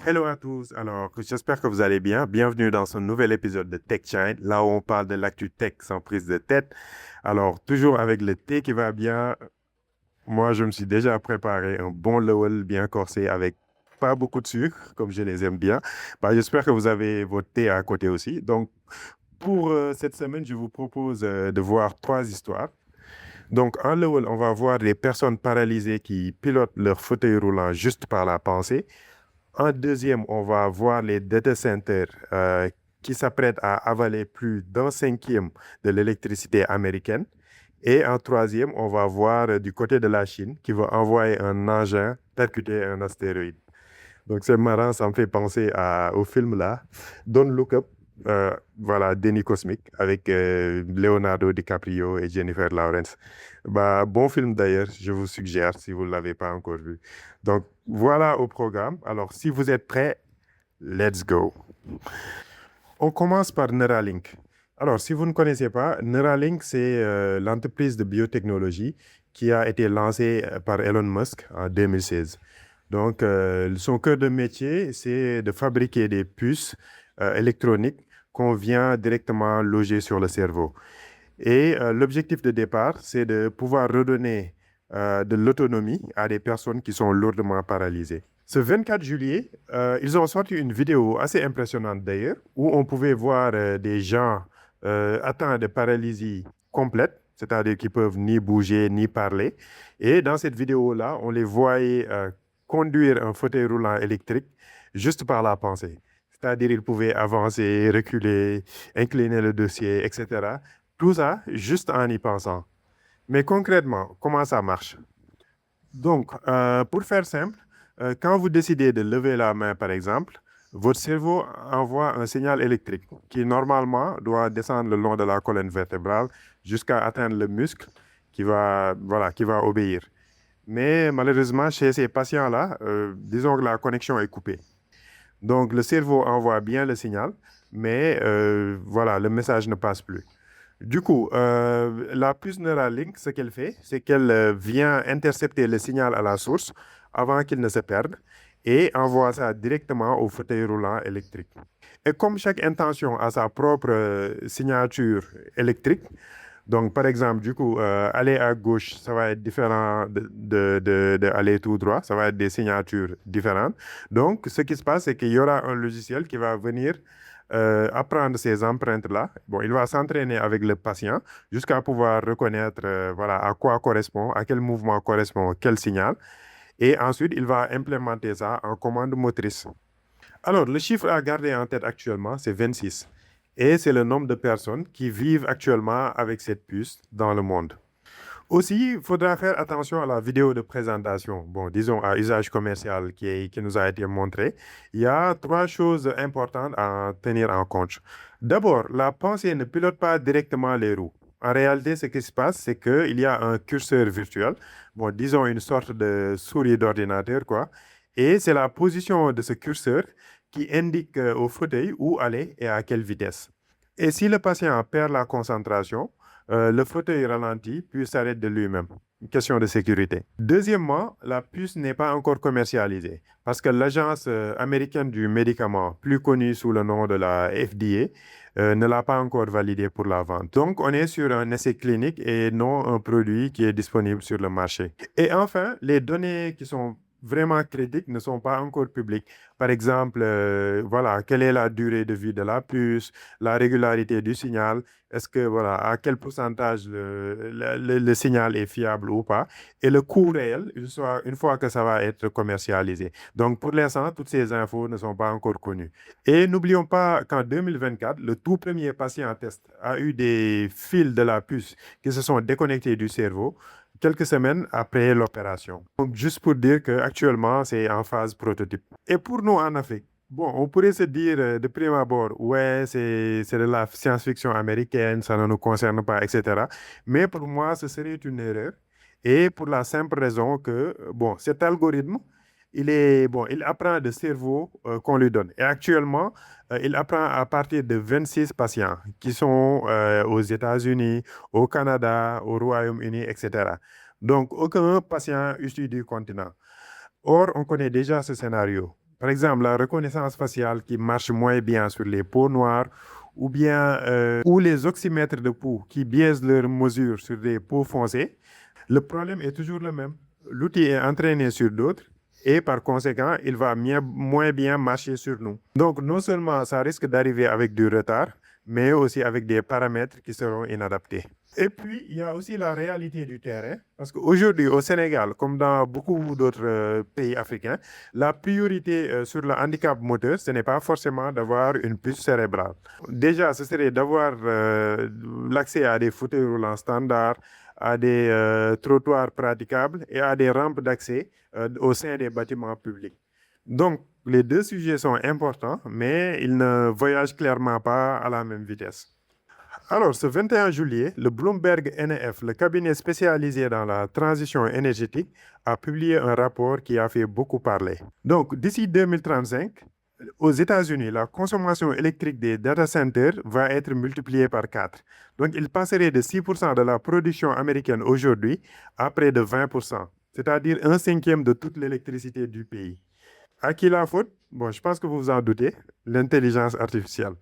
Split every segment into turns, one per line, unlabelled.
Hello à tous, alors j'espère que vous allez bien. Bienvenue dans ce nouvel épisode de Tech Shine, là où on parle de l'actu tech sans prise de tête. Alors, toujours avec le thé qui va bien, moi je me suis déjà préparé un bon Lowell bien corsé avec pas beaucoup de sucre, comme je les aime bien. Bah, j'espère que vous avez votre thé à côté aussi. Donc, pour cette semaine, je vous propose de voir trois histoires. Donc, en Lowell, on va voir des personnes paralysées qui pilotent leur fauteuil roulant juste par la pensée. En deuxième, on va voir les data centers qui s'apprêtent à avaler plus d'un cinquième de l'électricité américaine. Et en troisième, on va voir du côté de la Chine qui va envoyer un engin percuter un astéroïde. Donc c'est marrant, ça me fait penser au film là, Don't Look Up, voilà, Déni Cosmique, avec Leonardo DiCaprio et Jennifer Lawrence. Bah, bon film d'ailleurs, je vous suggère si vous ne l'avez pas encore vu. Donc voilà au programme. Alors si vous êtes prêts, let's go. On commence par Neuralink. Alors si vous ne connaissez pas, Neuralink, c'est l'entreprise de biotechnologie qui a été lancée par Elon Musk en 2016. Donc, son cœur de métier, c'est de fabriquer des puces électroniques qu'on vient directement loger sur le cerveau. Et l'objectif de départ, c'est de pouvoir redonner de l'autonomie à des personnes qui sont lourdement paralysées. Ce 24 juillet, ils ont sorti une vidéo assez impressionnante d'ailleurs, où on pouvait voir des gens atteints de paralysie complète, c'est-à-dire qu'ils peuvent ni bouger ni parler. Et dans cette vidéo-là, on les voyait conduire un fauteuil roulant électrique juste par la pensée. C'est-à-dire ils pouvaient avancer, reculer, incliner le dossier, etc. Tout ça juste en y pensant. Mais concrètement, comment ça marche? Donc, pour faire simple, quand vous décidez de lever la main, par exemple, votre cerveau envoie un signal électrique qui, normalement, doit descendre le long de la colonne vertébrale jusqu'à atteindre le muscle voilà, qui va obéir. Mais malheureusement, chez ces patients-là, disons que la connexion est coupée. Donc, le cerveau envoie bien le signal, mais voilà, le message ne passe plus. Du coup, la puce Neuralink, ce qu'elle fait, c'est qu'elle vient intercepter le signal à la source avant qu'il ne se perde et envoie ça directement au fauteuil roulant électrique. Et comme chaque intention a sa propre signature électrique, donc par exemple, du coup, aller à gauche, ça va être différent de aller tout droit, ça va être des signatures différentes. Donc, ce qui se passe, c'est qu'il y aura un logiciel qui va venir apprendre ces empreintes-là. Bon, il va s'entraîner avec le patient jusqu'à pouvoir reconnaître voilà, à quoi correspond, à quel mouvement correspond quel signal. Et ensuite, il va implémenter ça en commande motrice. Alors, le chiffre à garder en tête actuellement, c'est 26. Et c'est le nombre de personnes qui vivent actuellement avec cette puce dans le monde. Aussi, il faudra faire attention à la vidéo de présentation, bon, disons à usage commercial qui nous a été montré. Il y a trois choses importantes à tenir en compte. D'abord, la pensée ne pilote pas directement les roues. En réalité, ce qui se passe, c'est qu'il y a un curseur virtuel, bon, disons une sorte de souris d'ordinateur, quoi. Et c'est la position de ce curseur qui indique au fauteuil où aller et à quelle vitesse. Et si le patient perd la concentration, le fauteuil ralentit puis s'arrête de lui-même. Une question de sécurité. Deuxièmement, la puce n'est pas encore commercialisée parce que l'agence américaine du médicament, plus connue sous le nom de la FDA, ne l'a pas encore validée pour la vente. Donc, on est sur un essai clinique et non un produit qui est disponible sur le marché. Et enfin, les données qui sont vraiment critiques ne sont pas encore publiques. Par exemple, voilà, quelle est la durée de vie de la puce, la régularité du signal, est-ce que, voilà, à quel pourcentage le signal est fiable ou pas, et le coût réel une fois que ça va être commercialisé. Donc, pour l'instant, toutes ces infos ne sont pas encore connues. Et n'oublions pas qu'en 2024, le tout premier patient en test a eu des fils de la puce qui se sont déconnectés du cerveau quelques semaines après l'opération. Donc, juste pour dire qu'actuellement, c'est en phase prototype. Et pour nous en Afrique, bon, on pourrait se dire de prime abord, ouais, c'est de la science-fiction américaine, ça ne nous concerne pas, etc. Mais pour moi, ce serait une erreur. Et pour la simple raison que, bon, cet algorithme, bon, il apprend de cerveau qu'on lui donne. Et actuellement, il apprend à partir de 26 patients qui sont aux États-Unis, au Canada, au Royaume-Uni, etc. Donc, aucun patient issu du continent. Or, on connaît déjà ce scénario. Par exemple, la reconnaissance faciale qui marche moins bien sur les peaux noires ou bien ou les oxymètres de peau qui biaisent leurs mesures sur des peaux foncées, le problème est toujours le même. L'outil est entraîné sur d'autres et par conséquent, il va moins bien marcher sur nous. Donc, non seulement ça risque d'arriver avec du retard, mais aussi avec des paramètres qui seront inadaptés. Et puis, il y a aussi la réalité du terrain, parce qu'aujourd'hui, au Sénégal, comme dans beaucoup d'autres pays africains, la priorité sur le handicap moteur, ce n'est pas forcément d'avoir une puce cérébrale. Déjà, ce serait d'avoir l'accès à des fauteuils roulants standards, à des trottoirs praticables et à des rampes d'accès au sein des bâtiments publics. Donc, les deux sujets sont importants, mais ils ne voyagent clairement pas à la même vitesse. Alors, ce 21 juillet, le Bloomberg NEF, le cabinet spécialisé dans la transition énergétique, a publié un rapport qui a fait beaucoup parler. Donc, d'ici 2035, aux États-Unis, la consommation électrique des data centers va être multipliée par 4. Donc, il passerait de 6% de la production américaine aujourd'hui à près de 20%, c'est-à-dire un cinquième de toute l'électricité du pays. À qui la faute? Bon, je pense que vous vous en doutez, l'intelligence artificielle.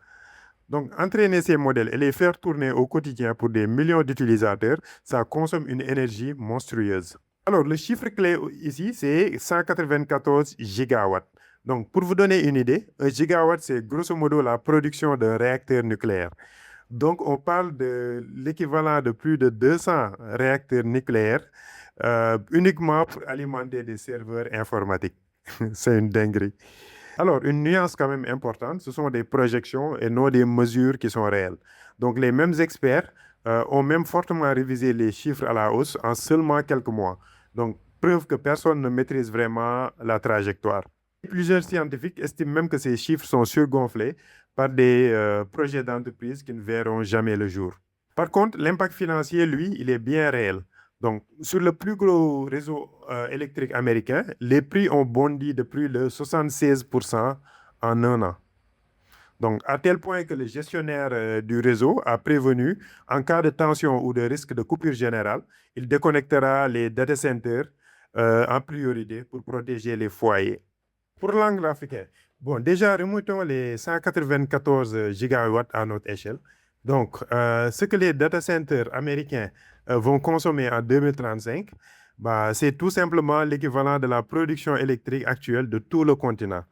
Donc, entraîner ces modèles et les faire tourner au quotidien pour des millions d'utilisateurs, ça consomme une énergie monstrueuse. Alors, le chiffre clé ici, c'est 194 gigawatts. Donc, pour vous donner une idée, un gigawatt, c'est grosso modo la production d'un réacteur nucléaire. Donc, on parle de l'équivalent de plus de 200 réacteurs nucléaires uniquement pour alimenter des serveurs informatiques. C'est une dinguerie. Alors, une nuance quand même importante, ce sont des projections et non des mesures qui sont réelles. Donc, les mêmes experts ont même fortement révisé les chiffres à la hausse en seulement quelques mois. Donc, preuve que personne ne maîtrise vraiment la trajectoire. Plusieurs scientifiques estiment même que ces chiffres sont surgonflés par des projets d'entreprise qui ne verront jamais le jour. Par contre, l'impact financier, lui, il est bien réel. Donc, sur le plus gros réseau électrique américain, les prix ont bondi de plus de 76% en un an. Donc, à tel point que le gestionnaire du réseau a prévenu, en cas de tension ou de risque de coupure générale, il déconnectera les data centers en priorité pour protéger les foyers. Pour l'angle africain, bon, déjà, remontons les 194 gigawatts à notre échelle. Donc, ce que les data centers américains vont consommer en 2035, c'est tout simplement l'équivalent de la production électrique actuelle de tout le continent.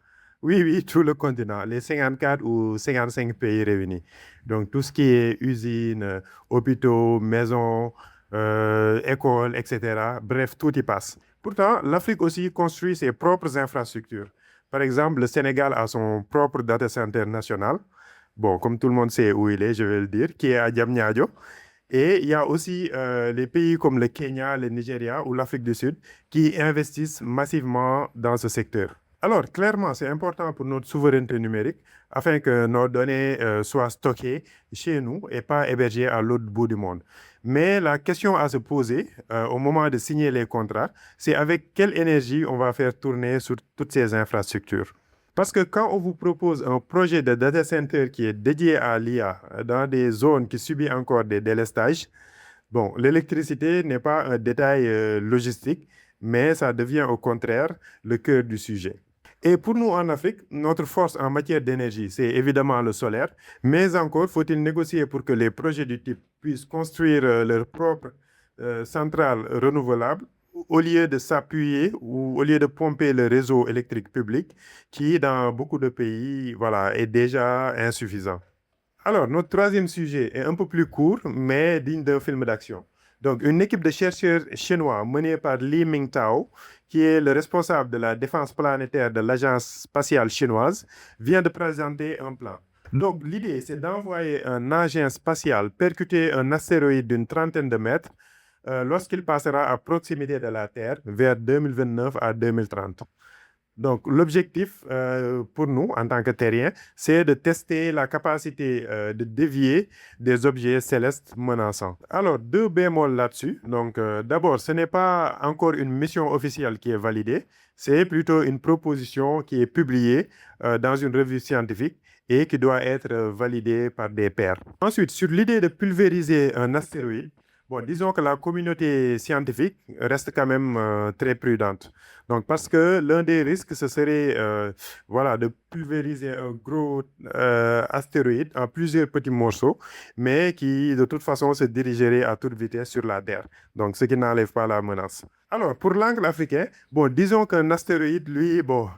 Oui, tout le continent, les 54 ou 55 pays réunis. Donc, tout ce qui est usines, hôpitaux, maisons, écoles, etc. Bref, tout y passe. Pourtant, l'Afrique aussi construit ses propres infrastructures. Par exemple, le Sénégal a son propre data center national. Bon, comme tout le monde sait où il est, je vais le dire, qui est à Diamniadio. Et il y a aussi les pays comme le Kenya, le Nigeria ou l'Afrique du Sud qui investissent massivement dans ce secteur. Alors, clairement, c'est important pour notre souveraineté numérique afin que nos données soient stockées chez nous et pas hébergées à l'autre bout du monde. Mais la question à se poser au moment de signer les contrats, c'est avec quelle énergie on va faire tourner sur toutes ces infrastructures. Parce que quand on vous propose un projet de data center qui est dédié à l'IA dans des zones qui subissent encore des délestages, bon, l'électricité n'est pas un détail logistique, mais ça devient au contraire le cœur du sujet. Et pour nous en Afrique, notre force en matière d'énergie, c'est évidemment le solaire, mais encore faut-il négocier pour que les projets du type puissent construire leurs propres centrales renouvelables au lieu de s'appuyer ou au lieu de pomper le réseau électrique public qui, dans beaucoup de pays, voilà, est déjà insuffisant. Alors, notre troisième sujet est un peu plus court, mais digne d'un film d'action. Donc, une équipe de chercheurs chinois menée par Li Mingtao, qui est le responsable de la défense planétaire de l'agence spatiale chinoise, vient de présenter un plan. Donc, l'idée, c'est d'envoyer un engin spatial percuter un astéroïde d'une trentaine de mètres lorsqu'il passera à proximité de la Terre vers 2029 à 2030. Donc, l'objectif pour nous, en tant que terriens, c'est de tester la capacité de dévier des objets célestes menaçants. Alors, deux bémols là-dessus. Donc, d'abord, ce n'est pas encore une mission officielle qui est validée, c'est plutôt une proposition qui est publiée dans une revue scientifique et qui doit être validée par des pairs. Ensuite, sur l'idée de pulvériser un astéroïde, Bon, disons que la communauté scientifique reste quand même très prudente. Donc, parce que l'un des risques, ce serait voilà, de pulvériser un gros astéroïde en plusieurs petits morceaux, mais qui de toute façon se dirigerait à toute vitesse sur la Terre. Donc, ce qui n'enlève pas la menace. Alors, pour l'angle africain, bon, disons qu'un astéroïde, lui, bon,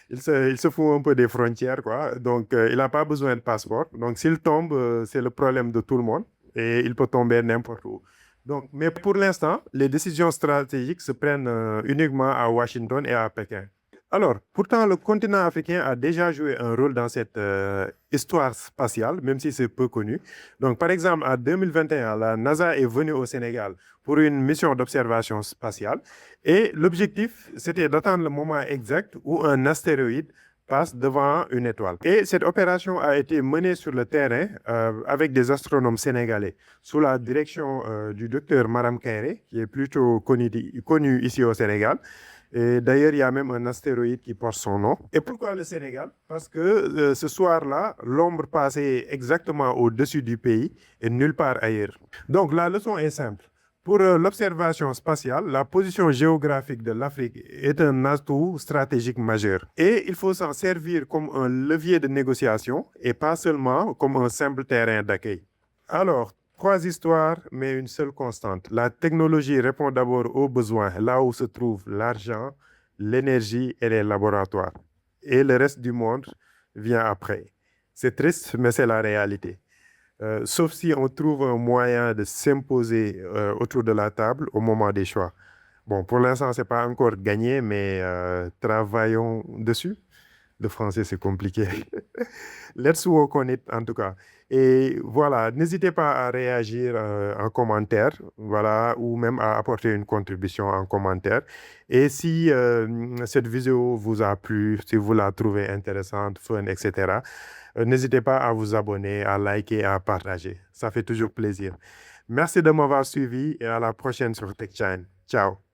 il se fout un peu des frontières, quoi. Donc, il n'a pas besoin de passeport. Donc, s'il tombe, c'est le problème de tout le monde et il peut tomber n'importe où. Donc, mais pour l'instant, les décisions stratégiques se prennent uniquement à Washington et à Pékin. Alors, pourtant, le continent africain a déjà joué un rôle dans cette histoire spatiale, même si c'est peu connu. Donc, par exemple, en 2021, la NASA est venue au Sénégal pour une mission d'observation spatiale. Et l'objectif, c'était d'attendre le moment exact où un astéroïde passe devant une étoile. Et cette opération a été menée sur le terrain avec des astronomes sénégalais sous la direction du docteur Maram Kairé, qui est plutôt connu ici au Sénégal. Et d'ailleurs, il y a même un astéroïde qui porte son nom. Et pourquoi le Sénégal? Parce que ce soir-là, l'ombre passait exactement au-dessus du pays et nulle part ailleurs. Donc la leçon est simple. Pour l'observation spatiale, la position géographique de l'Afrique est un atout stratégique majeur. Et il faut s'en servir comme un levier de négociation et pas seulement comme un simple terrain d'accueil. Alors, trois histoires, mais une seule constante. La technologie répond d'abord aux besoins, là où se trouve l'argent, l'énergie et les laboratoires. Et le reste du monde vient après. C'est triste, mais c'est la réalité. Sauf si on trouve un moyen de s'imposer autour de la table au moment des choix. Bon, pour l'instant, ce n'est pas encore gagné, mais travaillons dessus. Le français, c'est compliqué. Let's work on it, en tout cas. Et voilà, n'hésitez pas à réagir en commentaire, voilà, ou même à apporter une contribution en commentaire. Et si cette vidéo vous a plu, si vous la trouvez intéressante, fun, etc., n'hésitez pas à vous abonner, à liker, à partager. Ça fait toujours plaisir. Merci de m'avoir suivi et à la prochaine sur TechChine. Ciao.